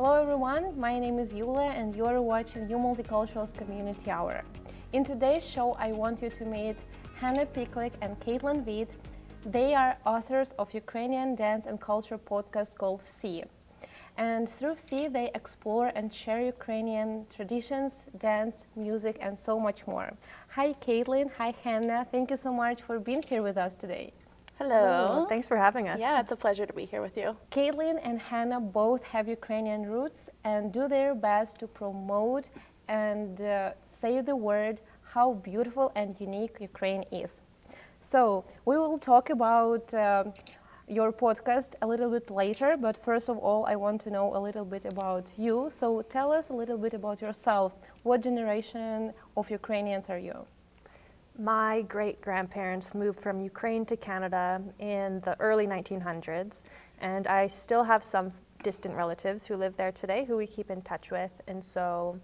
Hello everyone, my name is Yuliia and you're watching Multicultural's Community Hour. In today's show, I want you to meet Hanna, Picklyk and Kaitlin Vitt. They are authors of Ukrainian dance and culture podcast called VSI. And through VSI, they explore and share Ukrainian traditions, dance, music, and so much more. Hi Kaitlin, hi Hanna, thank you so much for being here with us today. Hello. Thanks for having us. Yeah, it's a pleasure to be here with you. Kaitlin and Hanna both have Ukrainian roots and do their best to promote and say the word how beautiful and unique Ukraine is. So we will talk about your podcast a little bit later, but first of all, I want to know a little bit about you. So tell us a little bit about yourself. What generation of Ukrainians are you? My great-grandparents moved from Ukraine to Canada in the early 1900s, and I still have some distant relatives who live there today who we keep in touch with. And so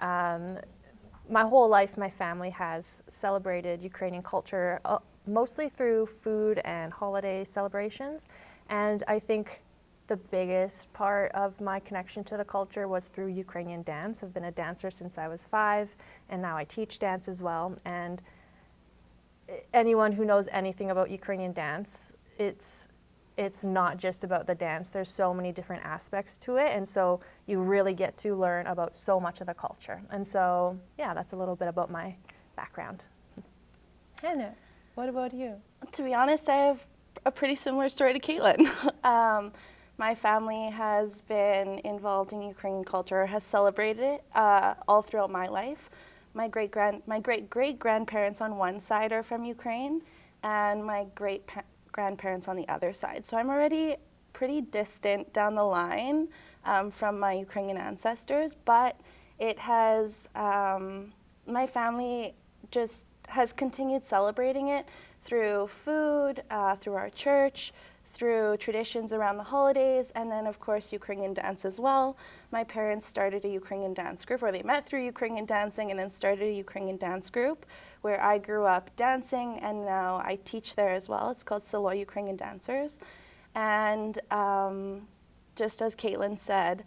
my whole life, my family has celebrated Ukrainian culture mostly through food and holiday celebrations. And I think the biggest part of my connection to the culture was through Ukrainian dance. I've been a dancer since I was 5, and now I teach dance as well. And anyone who knows anything about Ukrainian dance, it's not just about the dance. There's so many different aspects to it, and so you really get to learn about so much of the culture. And so, yeah, that's a little bit about my background. Hanna, what about you? To be honest, I have a pretty similar story to Kaitlin. My family has been involved in Ukrainian culture, has celebrated it all throughout my life. My great-great-grandparents on one side are from Ukraine, and my great-grandparents on the other side. So I'm already pretty distant down the line from my Ukrainian ancestors, but it has, my family just has continued celebrating it through food, through our church, through traditions around the holidays, and then of course Ukrainian dance as well. My parents started a Ukrainian dance group, or they met through Ukrainian dancing and then started a Ukrainian dance group where I grew up dancing, and now I teach there as well. It's called Solo Ukrainian Dancers. And just as Kaitlin said,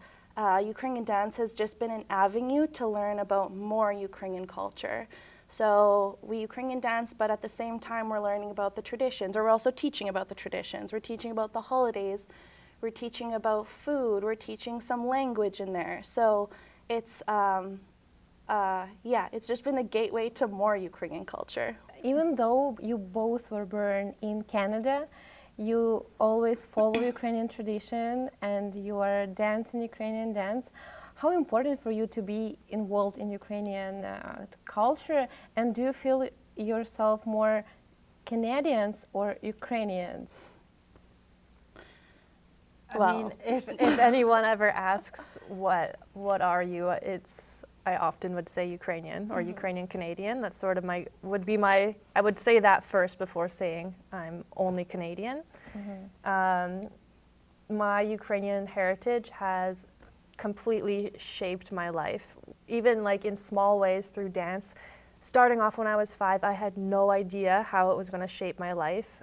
Ukrainian dance has just been an avenue to learn about more Ukrainian culture. So we Ukrainian dance, but at the same time we're learning about the traditions, or we're also teaching about the traditions. We're teaching about the holidays. We're teaching about food. We're teaching some language in there. So it's, it's just been the gateway to more Ukrainian culture. Even though you both were born in Canada, you always follow Ukrainian tradition and you are dancing Ukrainian dance. How important for you to be involved in Ukrainian culture, and do you feel yourself more Canadians or Ukrainians? I mean, if anyone ever asks what are you, I often would say Ukrainian or Ukrainian Canadian. That's sort of I would say that first before saying I'm only Canadian. My Ukrainian heritage has completely shaped my life, even like in small ways through dance. Starting off when I was 5, I had no idea how it was going to shape my life.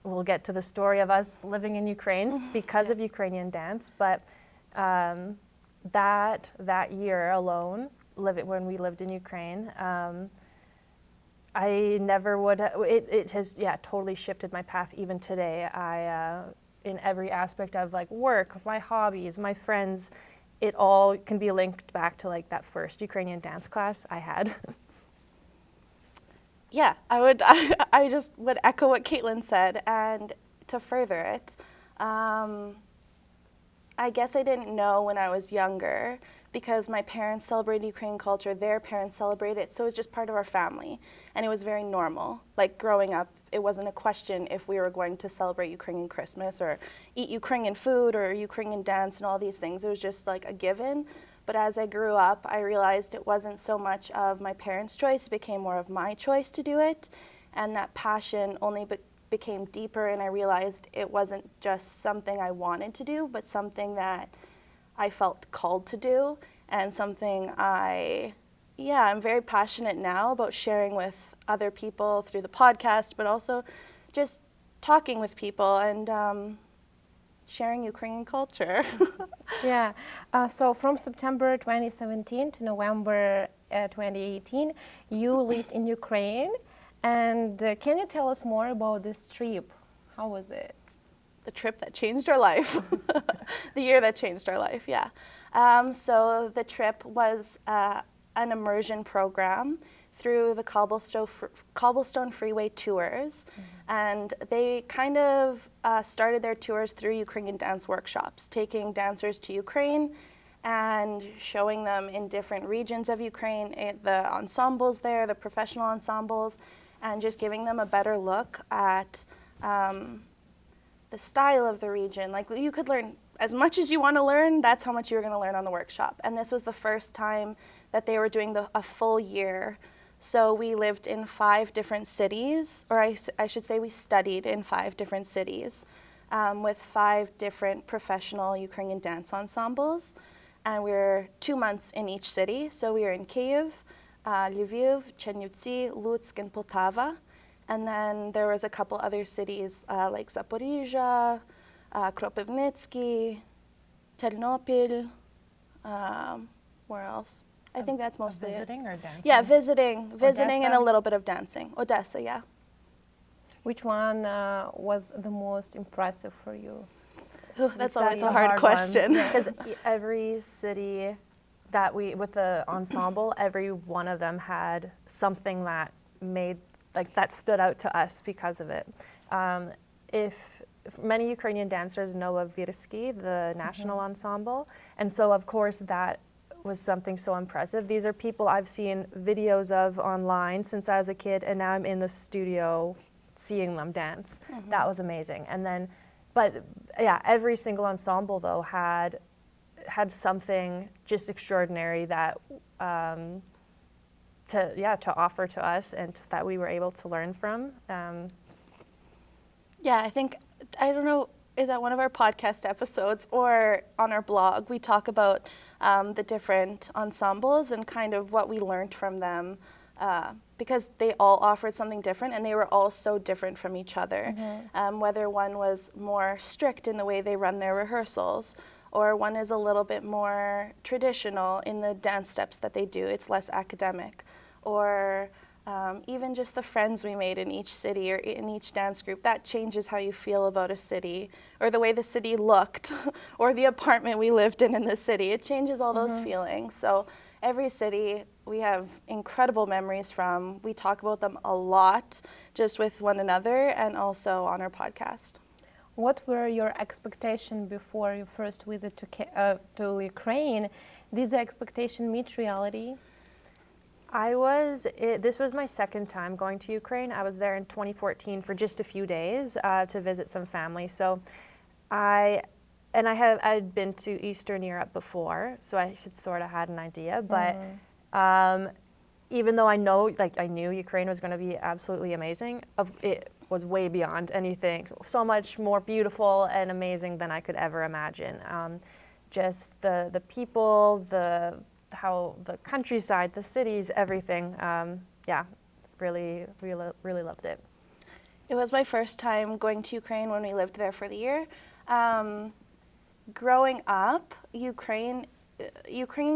We'll get to the story of us living in Ukraine because of Ukrainian dance, but that year alone, when we lived in Ukraine, I never would. It has totally shifted my path. Even today, in every aspect of like work, my hobbies, my friends, it all can be linked back to like that first Ukrainian dance class I had. Yeah, I just would echo what Kaitlin said, and to further it, I guess I didn't know when I was younger, because my parents celebrated Ukrainian culture, their parents celebrated it, so it was just part of our family, and it was very normal. Like growing up, it wasn't a question if we were going to celebrate Ukrainian Christmas or eat Ukrainian food or Ukrainian dance and all these things. It was just like a given. But as I grew up, I realized it wasn't so much of my parents' choice, it became more of my choice to do it, and that passion only became deeper, and I realized it wasn't just something I wanted to do, but something that I felt called to do, and something I'm very passionate now about sharing with other people through the podcast, but also just talking with people and sharing Ukrainian culture. Yeah. So from September 2017 to November 2018, you lived in Ukraine. And can you tell us more about this trip? How was it? The trip that changed our life. The year that changed our life, yeah. So the trip was an immersion program through the Cobblestone Freeway Tours. And they kind of started their tours through Ukrainian dance workshops, taking dancers to Ukraine and showing them in different regions of Ukraine, the ensembles there, the professional ensembles, and just giving them a better look at the style of the region. Like, you could learn as much as you want to learn, that's how much you were going to learn on the workshop. And this was the first time that they were doing a full year. So we lived in 5 different cities, or I should say we studied in 5 different cities with 5 different professional Ukrainian dance ensembles. And we were 2 months in each city. So we were in Kyiv, Lviv, Chernivtsi, Lutsk, and Poltava. And then there was a couple other cities like Zaporizhia, Kropivnitsky, Ternopil, where else? I think that's mostly visiting it. Or dancing? Yeah, visiting and a Odessa? little bit of dancing. Odessa, yeah. Which one was the most impressive for you? Ooh, that's always That's a hard question. Because every city that with the ensemble, every one of them had something that that stood out to us because of it. If many Ukrainian dancers know of VSI, the national ensemble, and so of course that was something so impressive. These are people I've seen videos of online since I was a kid, and now I'm in the studio seeing them dance. That was amazing. And then, but yeah, every single ensemble though had something just extraordinary that to offer to us, and that we were able to learn from. Yeah, I don't know, is that one of our podcast episodes or on our blog? We talk about the different ensembles and kind of what we learned from them, because they all offered something different and they were all so different from each other. Whether one was more strict in the way they run their rehearsals, or one is a little bit more traditional in the dance steps that they do. It's less academic. Or even just the friends we made in each city or in each dance group, that changes how you feel about a city, or the way the city looked, or the apartment we lived in the city. It changes all those feelings. So every city we have incredible memories from. We talk about them a lot, just with one another and also on our podcast. What were your expectations before your first visit to Ukraine? Did the expectation meet reality? This was my second time going to Ukraine. I was there in 2014 for just a few days to visit some family. So I'd been to Eastern Europe before, so I had sort of had an idea. But even though I knew Ukraine was going to be absolutely amazing, it was way beyond anything. So much more beautiful and amazing than I could ever imagine. Just the people, how the countryside, the cities, everything. Really loved it. It was my first time going to Ukraine when we lived there for the year. Growing up, Ukrainian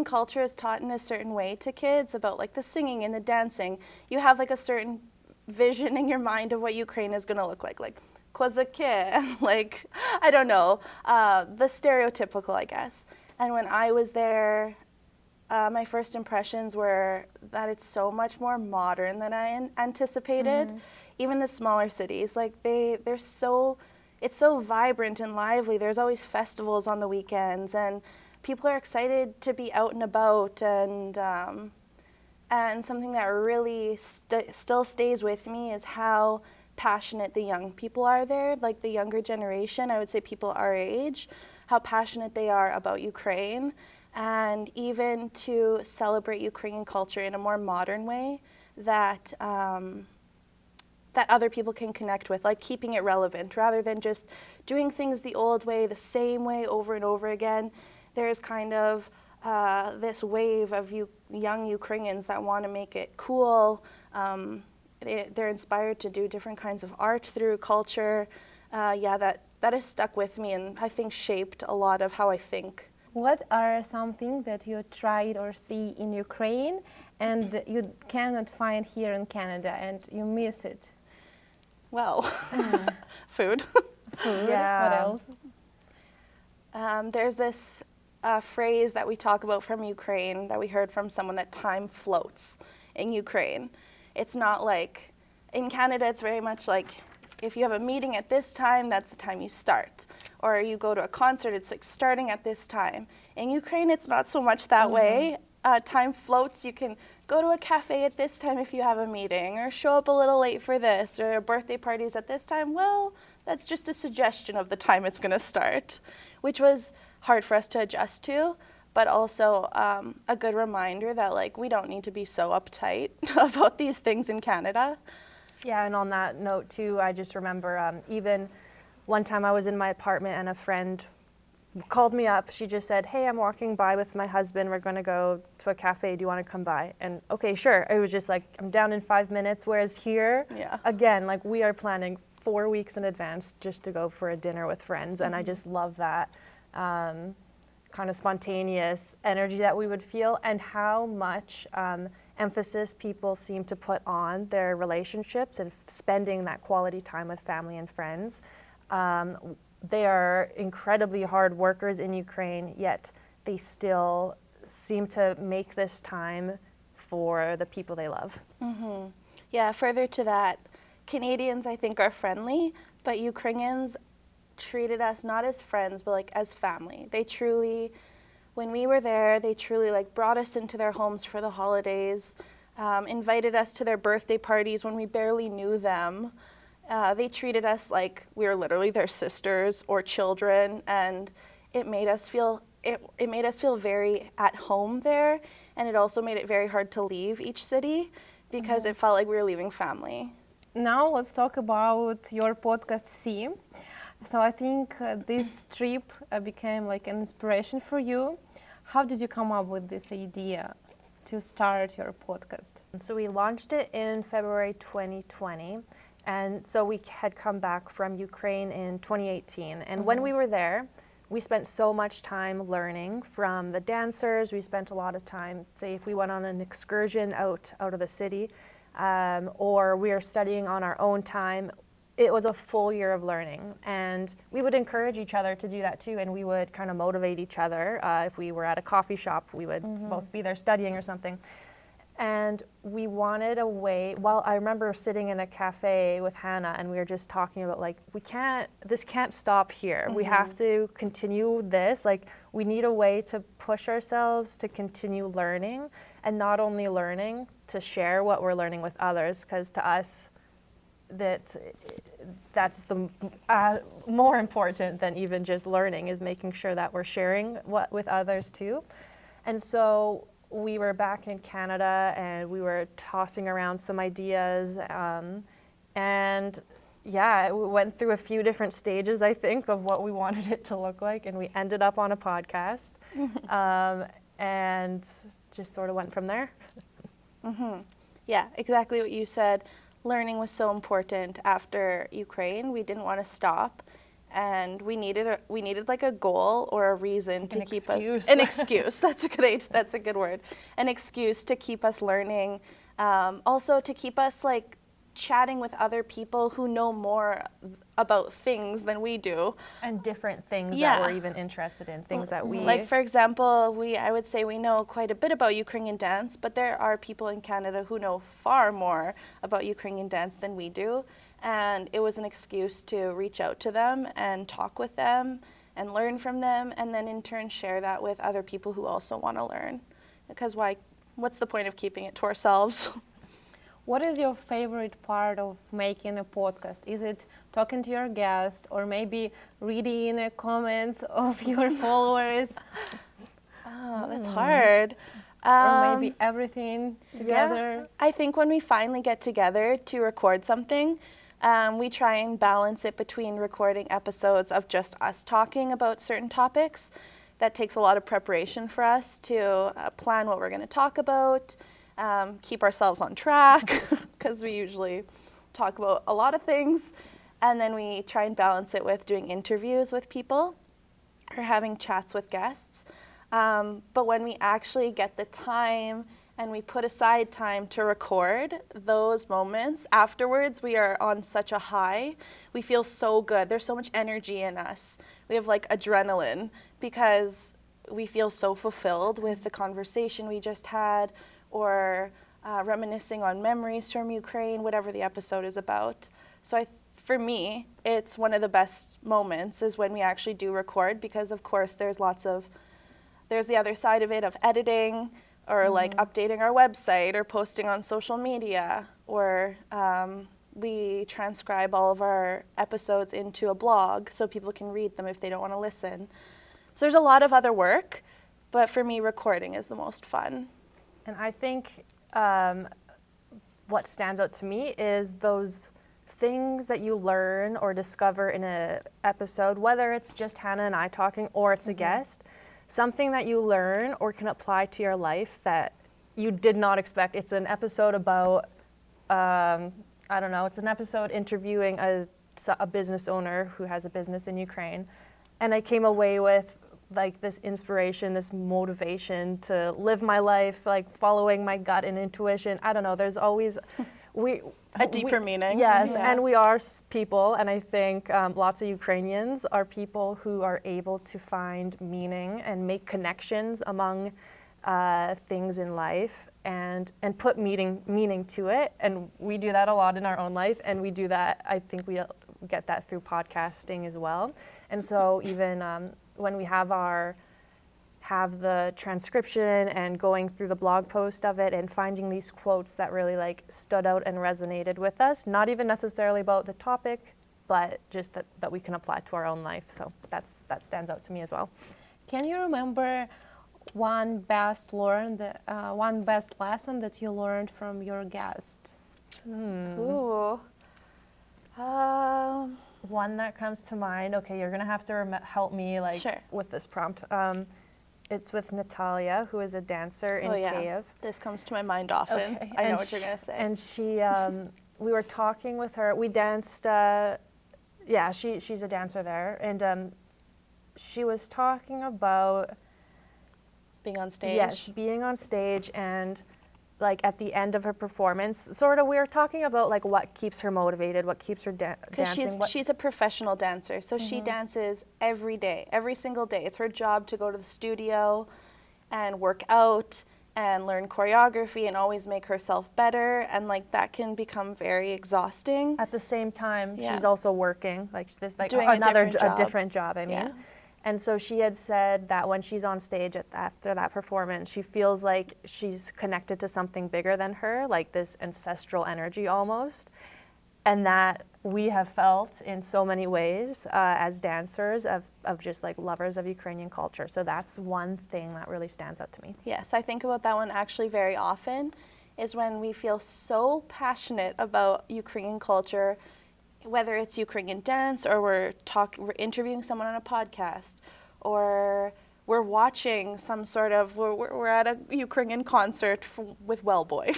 culture is taught in a certain way to kids about like the singing and the dancing. You have like a certain vision in your mind of what Ukraine is going to look like kozaki, like, I don't know, the stereotypical, I guess. And when I was there, my first impressions were that it's so much more modern than I anticipated. Even the smaller cities, like it's so vibrant and lively. There's always festivals on the weekends, and people are excited to be out and about. And something that really still stays with me is how passionate the young people are there, like the younger generation, I would say people our age, how passionate they are about Ukraine. And even to celebrate Ukrainian culture in a more modern way that that other people can connect with, like keeping it relevant rather than just doing things the old way, the same way over and over again. There's kind of this wave of young Ukrainians that want to make it cool. They're inspired to do different kinds of art through culture. That has stuck with me and I think shaped a lot of how I think. What are something that you tried or see in Ukraine and you cannot find here in Canada and you miss it? Well, food. Food. Yeah. What else? There's this phrase that we talk about from Ukraine that we heard from someone, that time floats in Ukraine. It's not like, in Canada it's very much like, if you have a meeting at this time, that's the time you start. Or you go to a concert, it's like starting at this time. In Ukraine, it's not so much that way. Time floats. You can go to a cafe at this time if you have a meeting, or show up a little late for this, or a birthday party's at this time. Well, that's just a suggestion of the time it's going to start, which was hard for us to adjust to, but also a good reminder that like we don't need to be so uptight about these things in Canada. Yeah, and on that note too, I just remember even one time I was in my apartment and a friend called me up. She just said, "Hey, I'm walking by with my husband. We're going to go to a cafe. Do you want to come by?" And okay, sure. It was just like, I'm down in 5 minutes. Whereas here, again, like we are planning 4 weeks in advance just to go for a dinner with friends. And I just love that kind of spontaneous energy that we would feel, and how much emphasis people seem to put on their relationships and spending that quality time with family and friends. They are incredibly hard workers in Ukraine, yet they still seem to make this time for the people they love. Mm-hmm. Yeah, further to that, Canadians I think are friendly, but Ukrainians treated us not as friends, but like as family. They truly, when we were there, they truly like brought us into their homes for the holidays, invited us to their birthday parties when we barely knew them. They treated us like we were literally their sisters or children, and it made us feel very at home there, and it also made it very hard to leave each city because it felt like we were leaving family. Now let's talk about your podcast See. So I think this trip became like an inspiration for you. How did you come up with this idea to start your podcast? So we launched it in February 2020. And so we had come back from Ukraine in 2018. And when we were there, we spent so much time learning from the dancers. We spent a lot of time, say if we went on an excursion out of the city, or we were studying on our own time, it was a full year of learning. And we would encourage each other to do that too, and we would kind of motivate each other. If we were at a coffee shop, we would both be there studying or something. And we wanted a way, well, I remember sitting in a cafe with Hanna and we were just talking about like, this can't stop here. We have to continue this. Like, we need a way to push ourselves to continue learning, and not only learning, to share what we're learning with others, because to us, that's the more important than even just learning, is making sure that we're sharing what with others too. And so we were back in Canada and we were tossing around some ideas, and yeah, we went through a few different stages, I think, of what we wanted it to look like, and we ended up on a podcast, and just sort of went from there. Yeah, exactly what you said. Learning was so important after Ukraine. We didn't want to stop, and we needed like a goal or a reason to keep us an excuse. That's a good word. An excuse to keep us learning, also to keep us like chatting with other people who know more about things than we do, and different things that we're even interested in, things that we like. For example, I would say we know quite a bit about Ukrainian dance, but there are people in Canada who know far more about Ukrainian dance than we do. And it was an excuse to reach out to them and talk with them and learn from them, and then in turn share that with other people who also want to learn. Because what's the point of keeping it to ourselves? What is your favorite part of making a podcast? Is it talking to your guest, or maybe reading the comments of your followers? Oh, that's hard. Or maybe everything together? Yeah. I think when we finally get together to record something, we try and balance it between recording episodes of just us talking about certain topics. That takes a lot of preparation for us to plan what we're going to talk about, keep ourselves on track, because we usually talk about a lot of things. And then we try and balance it with doing interviews with people or having chats with guests. But when we actually get the time and we put aside time to record those moments, afterwards we are on such a high. We feel so good. There's so much energy in us. We have like adrenaline because we feel so fulfilled with the conversation we just had, or reminiscing on memories from Ukraine, whatever the episode is about. So for me, it's one of the best moments is when we actually do record, because of course there's the other side of it of editing, or like updating our website or posting on social media, or we transcribe all of our episodes into a blog so people can read them if they don't want to listen. So there's a lot of other work, but for me, recording is the most fun. And I think what stands out to me is those things that you learn or discover in an episode, whether it's just Hannah and I talking or it's a guest, something that you learn or can apply to your life that you did not expect. It's an episode about, it's an episode interviewing a business owner who has a business in Ukraine. And I came away with like this inspiration, this motivation to live my life, like following my gut and intuition. I don't know, there's always a deeper meaning. Yes, and we are people, and I think lots of Ukrainians are people who are able to find meaning and make connections among things in life and put meaning to it. And we do that a lot in our own life, and we do that, I think we get that through podcasting as well. And so even when we have the transcription and going through the blog post of it and finding these quotes that really like stood out and resonated with us, not even necessarily about the topic, but just that we can apply to our own life. So that stands out to me as well. Can you remember one best lesson that you learned from your guest? Ooh. One that comes to mind, okay, you're gonna have to help me Sure. with this prompt. It's with Natalia, who is a dancer in Kyiv. This comes to my mind often. Okay. I know what you're going to say. And she, we were talking with her. We danced, she's a dancer there. And she was talking about being on stage. Yes, being on stage, and like at the end of her performance, sort of we were talking about like what keeps her motivated, what keeps her dancing. Because she's a professional dancer, so she dances every day, every single day. It's her job to go to the studio and work out and learn choreography and always make herself better, and like that can become very exhausting. At the same time, she's also working, like this, like doing a different job. I mean. Yeah. And so she had said that when she's on stage after that performance, she feels like she's connected to something bigger than her, like this ancestral energy almost. And that we have felt in so many ways as dancers of just like lovers of Ukrainian culture. So that's one thing that really stands out to me. Yes, I think about that one actually very often, is when we feel so passionate about Ukrainian culture, whether it's Ukrainian dance, or we're interviewing someone on a podcast, or we're watching some sort of, we're at a Ukrainian concert with Wellboy.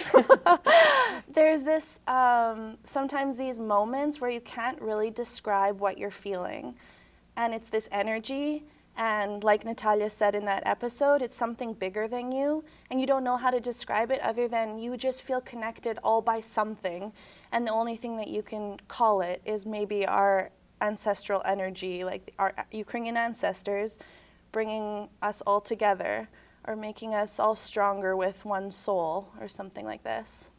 There's this, sometimes these moments where you can't really describe what you're feeling. And it's this energy, and like Natalia said in that episode, it's something bigger than you, and you don't know how to describe it other than you just feel connected all by something. And the only thing that you can call it is maybe our ancestral energy, like our Ukrainian ancestors bringing us all together, or making us all stronger with one soul, or something like this.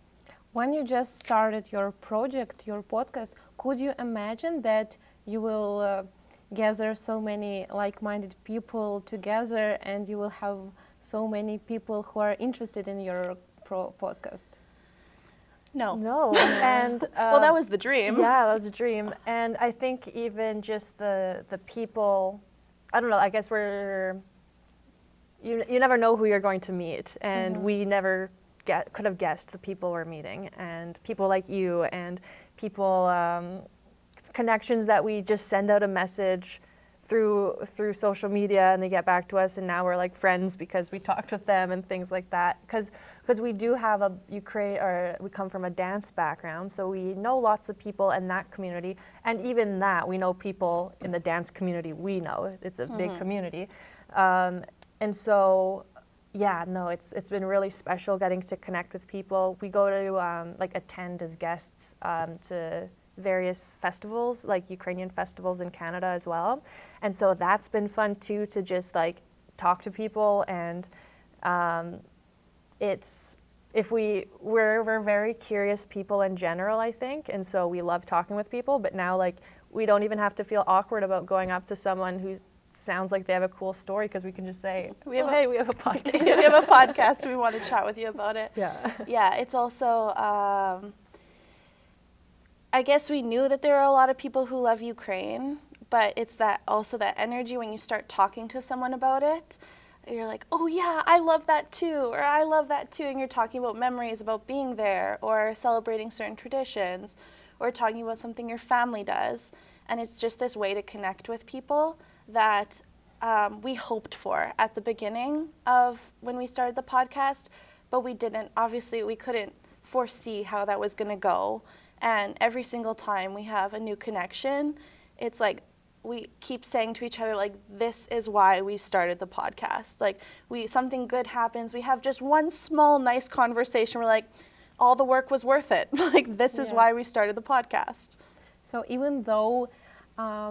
When you just started your project, your podcast, could you imagine that you will gather so many like-minded people together and you will have so many people who are interested in your podcast? No. And well, that was the dream. Yeah, that was a dream. And I think even just the people, I don't know, I guess you never know who you're going to meet, and we never could have guessed the people we're meeting, and people like you, and people, connections that we just send out a message through social media, and they get back to us, and now we're like friends because we talked with them and things like that. Because we do have we come from a dance background, so we know lots of people in that community, and even that we know people in the dance community. We know it's a big community, and so. Yeah, no, it's been really special getting to connect with people. We go to like attend as guests to various festivals, like Ukrainian festivals in Canada as well. And so that's been fun too, to just like talk to people. And we're very curious people in general, I think. And so we love talking with people, but now like we don't even have to feel awkward about going up to someone who sounds like they have a cool story, because we can just say, hey, we have a podcast. We have a podcast. We want to chat with you about it. Yeah. Yeah, it's also, I guess we knew that there are a lot of people who love Ukraine, but it's that energy when you start talking to someone about it. You're like, oh yeah, I love that too, or I love that too, and you're talking about memories about being there, or celebrating certain traditions, or talking about something your family does. And it's just this way to connect with people that we hoped for at the beginning of when we started the podcast, but we couldn't foresee how that was going to go. And every single time we have a new connection, it's like we keep saying to each other, like, this is why we started the podcast. Like, something good happens, we have just one small nice conversation, we're like, all the work was worth it. Like, this is why we started the podcast. So even though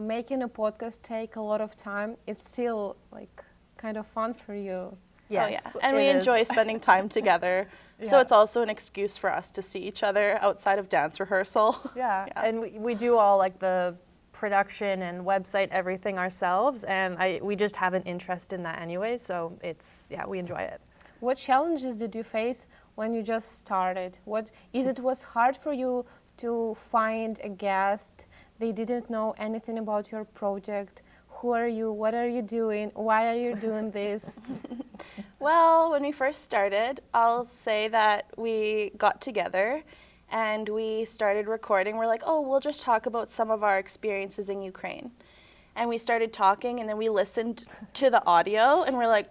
making a podcast take a lot of time, it's still like kind of fun for you. Yes, and we enjoy spending time together. So it's also an excuse for us to see each other outside of dance rehearsal. Yeah, and we do all like the production and website, everything ourselves, and we just have an interest in that anyway, so we enjoy it. What challenges did you face when you just started? It was hard for you to find a guest? They didn't know anything about your project. Who are you? What are you doing? Why are you doing this? Well, when we first started, I'll say that we got together and we started recording. We're like, oh, we'll just talk about some of our experiences in Ukraine. And we started talking, and then we listened to the audio, and we're like,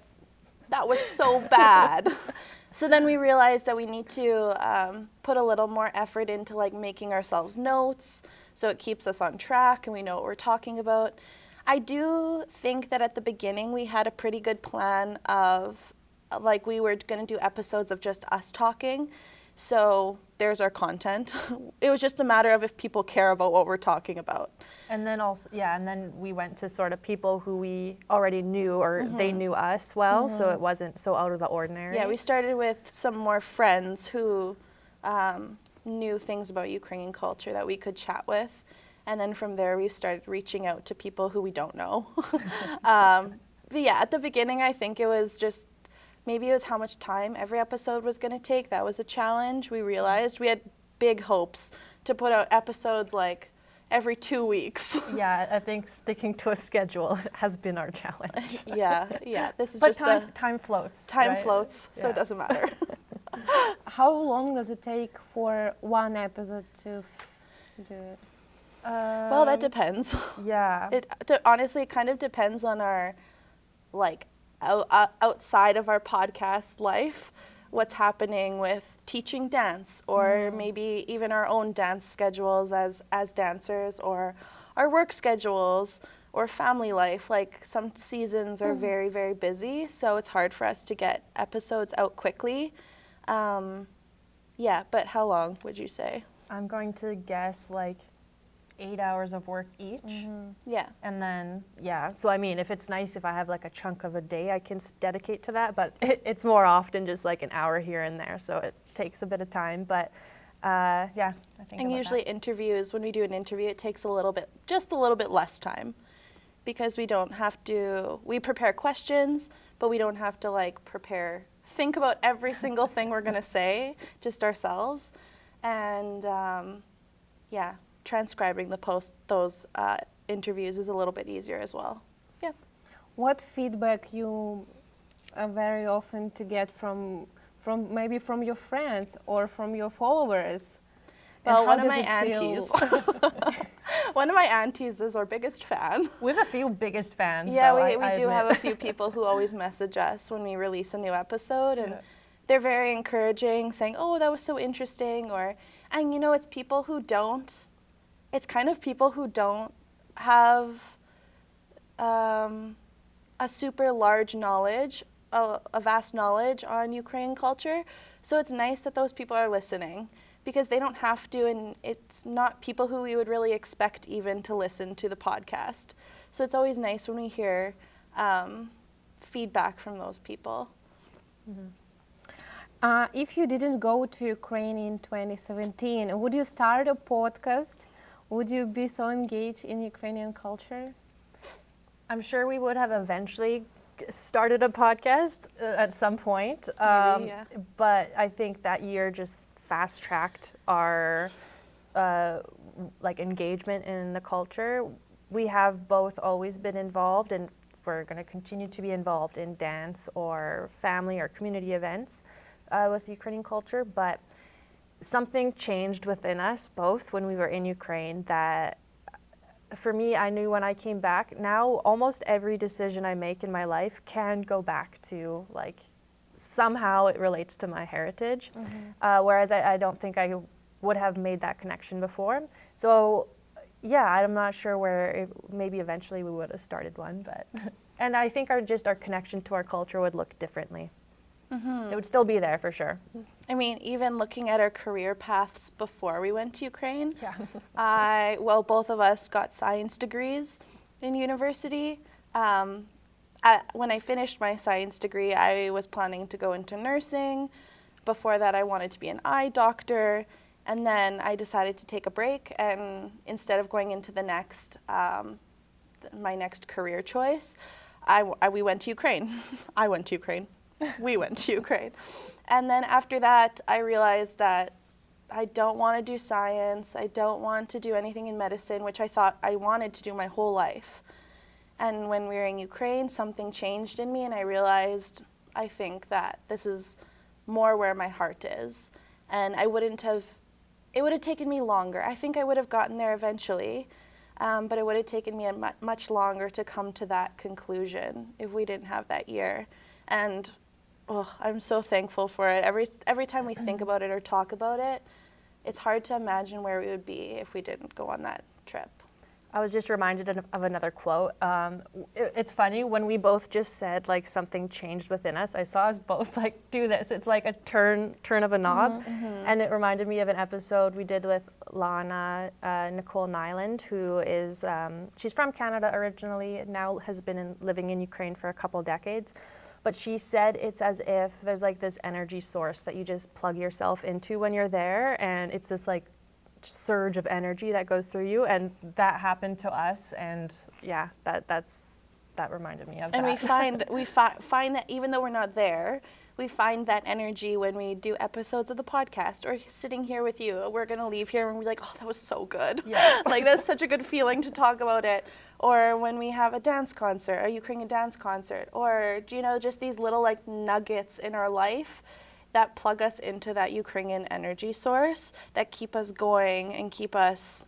that was so bad. So then we realized that we need to put a little more effort into like making ourselves notes, so it keeps us on track and we know what we're talking about. I do think that at the beginning we had a pretty good plan of like we were going to do episodes of just us talking. So there's our content. It was just a matter of if people care about what we're talking about. And then also, and then we went to sort of people who we already knew, or they knew us well, so it wasn't so out of the ordinary. Yeah, we started with some more friends who knew things about Ukrainian culture that we could chat with. And then from there, we started reaching out to people who we don't know. But yeah, at the beginning, I think it was just, maybe it was how much time every episode was going to take. That was a challenge. We realized we had big hopes to put out episodes like every 2 weeks. Yeah, I think sticking to a schedule has been our challenge. Yeah. This is but just time floats. Time right? floats, so it doesn't matter. How long does it take for one episode to do it? Well, that depends. Yeah. Honestly, it kind of depends on our, like, outside of our podcast life, what's happening with teaching dance, or maybe even our own dance schedules as dancers, or our work schedules, or family life. Like, some seasons are very, very busy, so it's hard for us to get episodes out quickly. But how long would you say? I'm going to guess like 8 hours of work each. Yeah. And then, so I mean, if it's nice, if I have like a chunk of a day I can dedicate to that, but it's more often just like an hour here and there, so it takes a bit of time, but I think. And usually interviews, when we do an interview, it takes just a little bit less time, because we don't have to, we prepare questions, but we don't have to like think about every single thing we're gonna say, just ourselves. And transcribing those interviews is a little bit easier as well. Yeah. What feedback you very often to get from maybe from your friends or from your followers? Well, one of my aunties, One of my aunties is our biggest fan. We have a few biggest fans. Yeah, though, we I do admit. have a few people who always message us when we release a new episode, and they're very encouraging, saying, "Oh, that was so interesting," and you know, it's people who don't. It's kind of people who don't have a super large knowledge, a vast knowledge on Ukrainian culture. So it's nice that those people are listening, because they don't have to, and it's not people who we would really expect even to listen to the podcast. So it's always nice when we hear feedback from those people. If you didn't go to Ukraine in 2017, would you start a podcast? Would you be so engaged in Ukrainian culture? I'm sure we would have eventually started a podcast at some point. Maybe, yeah. But I think that year just fast-tracked our engagement in the culture. We have both always been involved, and we're going to continue to be involved in dance or family or community events with Ukrainian culture. But something changed within us both when we were in Ukraine that, for me, I knew when I came back, now almost every decision I make in my life can go back to, somehow it relates to my heritage, whereas I don't think I would have made that connection before. So, yeah, I'm not sure where, maybe eventually we would have started one, but, and I think our connection to our culture would look differently. It would still be there for sure. I mean, even looking at our career paths before we went to Ukraine, both of us got science degrees in university. When I finished my science degree, I was planning to go into nursing. Before that, I wanted to be an eye doctor. And then I decided to take a break, and instead of going into the next, my next career choice, we went to Ukraine. I went to Ukraine. We went to Ukraine. And then after that, I realized that I don't want to do science. I don't want to do anything in medicine, which I thought I wanted to do my whole life. And when we were in Ukraine, something changed in me, and I realized, I think that this is more where my heart is. And it would have taken me longer. I think I would have gotten there eventually, but it would have taken me much longer to come to that conclusion if we didn't have that year. And I'm so thankful for it. Every time we think about it or talk about it, it's hard to imagine where we would be if we didn't go on that trip. I was just reminded of another quote. It's funny, when we both just said something changed within us, I saw us both do this. It's like a turn of a knob. And it reminded me of an episode we did with Lana Nicole Nyland, who is, she's from Canada originally, now has been living in Ukraine for a couple decades. But she said it's as if there's this energy source that you just plug yourself into when you're there, and it's this surge of energy that goes through you, and that happened to us, and yeah, that reminded me of that. And we find that even though we're not there, we find that energy when we do episodes of the podcast or sitting here with you. We're gonna leave here and we're like, oh, that was so good. Yeah. That's such a good feeling to talk about it. Or when we have a dance concert, a Ukrainian dance concert, or just these little nuggets in our life that plug us into that Ukrainian energy source that keep us going and keep us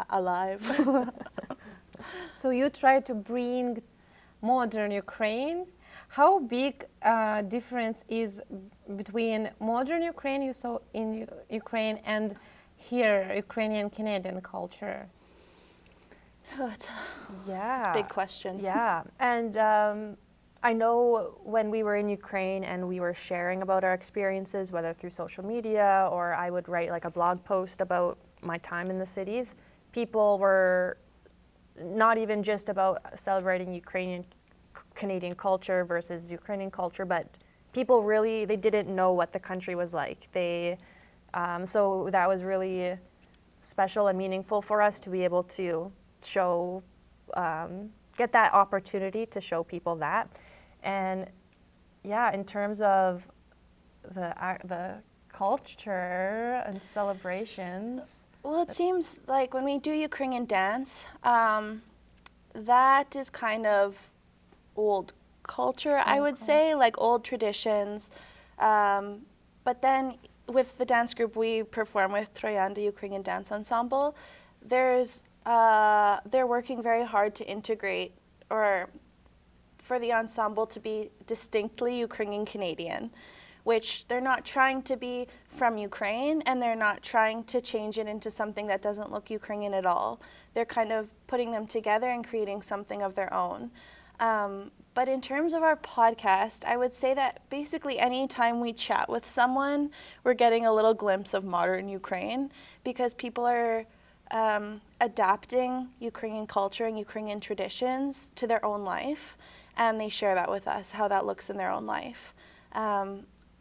alive. So you try to bring modern Ukraine. How big difference is between modern Ukraine you saw in Ukraine and here Ukrainian Canadian culture? It's a big question. Yeah, and I know when we were in Ukraine and we were sharing about our experiences, whether through social media or I would write a blog post about my time in the cities, people were not even just about celebrating Ukrainian Canadian culture versus Ukrainian culture, but people really, they didn't know what the country was like. So that was really special and meaningful for us to be able to show, get that opportunity to show people that. And yeah, in terms of the culture and celebrations. Well, it seems like when we do Ukrainian dance, that is kind of old culture, I would say, old traditions. But then with the dance group we perform with, Tроянда Ukrainian Dance Ensemble, there's they're working very hard to integrate, or for the ensemble to be distinctly Ukrainian Canadian, which they're not trying to be from Ukraine, and they're not trying to change it into something that doesn't look Ukrainian at all. They're kind of putting them together and creating something of their own. But in terms of our podcast, I would say that basically any time we chat with someone, we're getting a little glimpse of modern Ukraine, because people are adapting Ukrainian culture and Ukrainian traditions to their own life, and they share that with us, how that looks in their own life.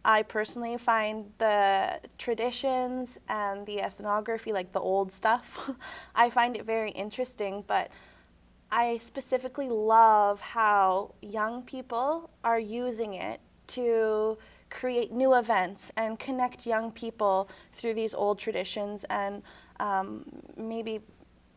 I personally find the traditions and the ethnography, like the old stuff, I find it very interesting, but I specifically love how young people are using it to create new events and connect young people through these old traditions and maybe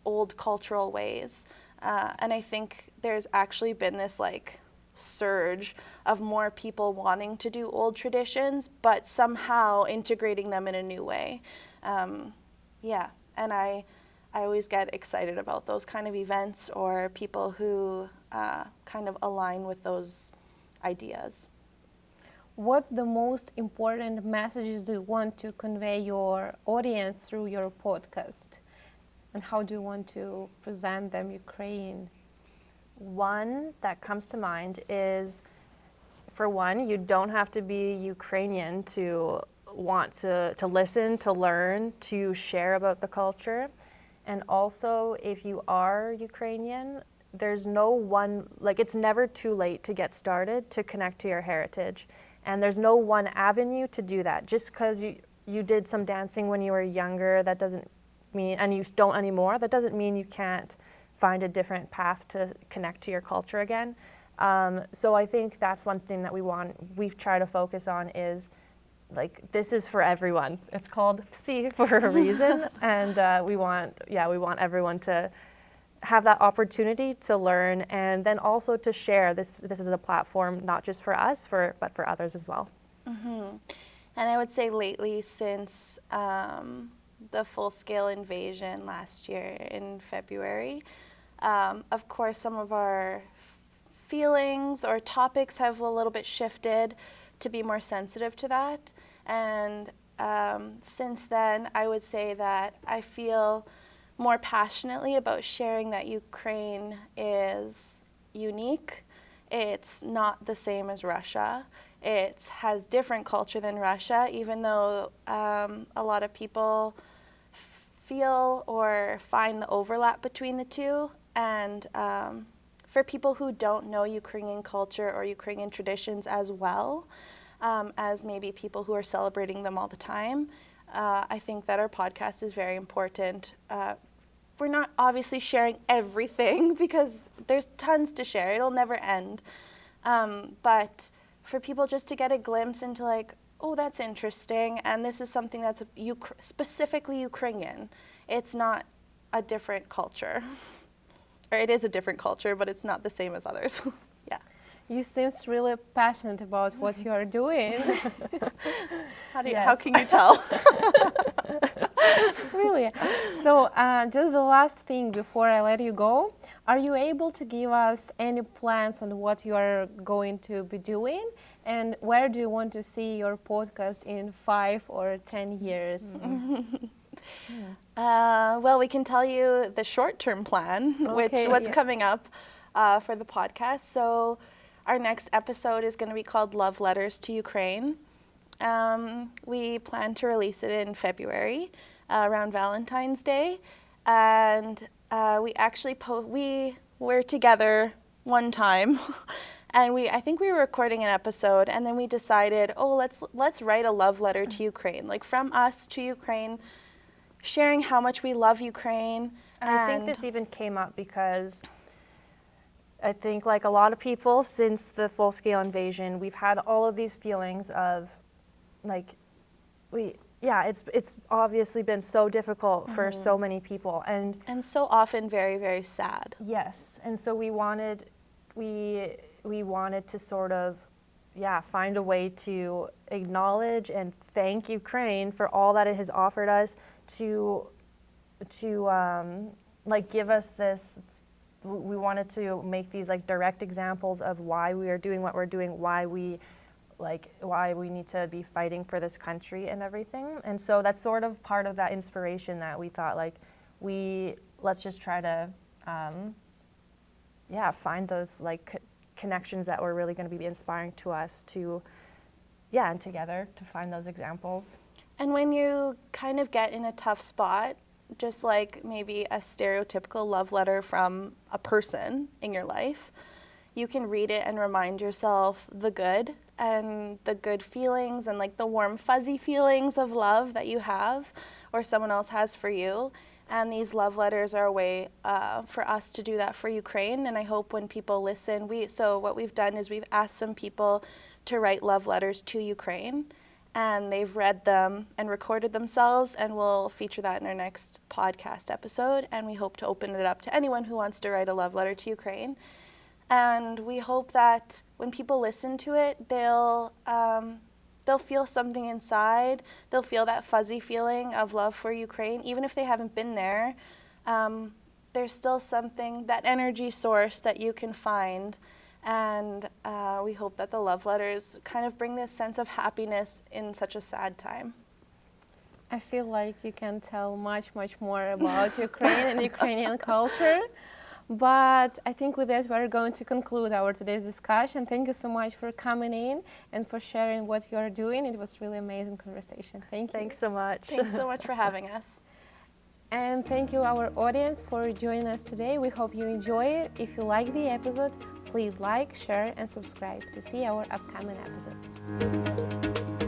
old cultural ways. And I think there's actually been this like surge of more people wanting to do old traditions, but somehow integrating them in a new way. Yeah, and I always get excited about those kind of events or people who kind of align with those ideas. What the most important messages do you want to convey your audience through your podcast? And how do you want to present them Ukraine? One that comes to mind is, for one, you don't have to be Ukrainian to want to listen, to learn, to share about the culture. And also, if you are Ukrainian, there's no one, like it's never too late to get started, to connect to your heritage. And there's no one avenue to do that. Just because you did some dancing when you were younger, that doesn't mean, and you don't anymore, that doesn't mean you can't find a different path to connect to your culture again. So I think that's one thing that we've tried to focus on is, like, this is for everyone. It's called C for a reason, and we want everyone to have that opportunity to learn, and then also to share. This is a platform not just for us, but for others as well. Mm-hmm. And I would say lately, since the full-scale invasion last year in February, of course, some of our feelings or topics have a little bit shifted to be more sensitive to that. And since then, I would say that I feel more passionately about sharing that Ukraine is unique. It's not the same as Russia. It has different culture than Russia, even though a lot of people feel or find the overlap between the two. And for people who don't know Ukrainian culture or Ukrainian traditions as well, as maybe people who are celebrating them all the time, I think that our podcast is very important. We're not obviously sharing everything because there's tons to share. It'll never end. But for people just to get a glimpse into like, oh, that's interesting, and this is something that's specifically Ukrainian. It's not a different culture. Or it is a different culture, but it's not the same as others. Yeah. You seem really passionate about what you are doing. How can you tell? Really. So just the last thing before I let you go, are you able to give us any plans on what you are going to be doing, and where do you want to see your podcast in 5 or 10 years? Mm-hmm. Well, we can tell you the short-term plan, what's coming up for the podcast. So our next episode is going to be called Love Letters to Ukraine. We plan to release it in February, around Valentine's Day. And we actually we were together one time. And I think we were recording an episode, and then we decided, let's write a love letter to Ukraine, like from us to Ukraine, sharing how much we love Ukraine. And I think this even came up because I think, like a lot of people, since the full-scale invasion, we've had all of these feelings of, like, it's obviously been so difficult for so many people, and so often very, very sad. Yes, and so we wanted to sort of, find a way to acknowledge and thank Ukraine for all that it has offered us, to like give us this. We wanted to make these like direct examples of why we are doing what we're doing, why we need to be fighting for this country and everything. And so that's sort of part of that inspiration that we thought like let's just try to find those like connections that were really going to be inspiring to us to and together to find those examples. And when you kind of get in a tough spot, just like maybe a stereotypical love letter from a person in your life, you can read it and remind yourself the good and the good feelings and like the warm fuzzy feelings of love that you have or someone else has for you. And these love letters are a way for us to do that for Ukraine. And I hope when people listen, so what we've done is we've asked some people to write love letters to Ukraine. And they've read them and recorded themselves, and we'll feature that in our next podcast episode. And we hope to open it up to anyone who wants to write a love letter to Ukraine. And we hope that when people listen to it, they'll feel something inside. They'll feel that fuzzy feeling of love for Ukraine, even if they haven't been there. There's still something, that energy source that you can find. And we hope that the love letters kind of bring this sense of happiness in such a sad time. I feel like you can tell much, much more about Ukraine and Ukrainian culture. But I think with that, we're going to conclude our today's discussion. Thank you so much for coming in and for sharing what you're doing. It was really amazing conversation. Thank you. Thanks so much. Thanks so much for having us. And thank you, our audience, for joining us today. We hope you enjoy it. If you like the episode, please like, share, and subscribe to see our upcoming episodes.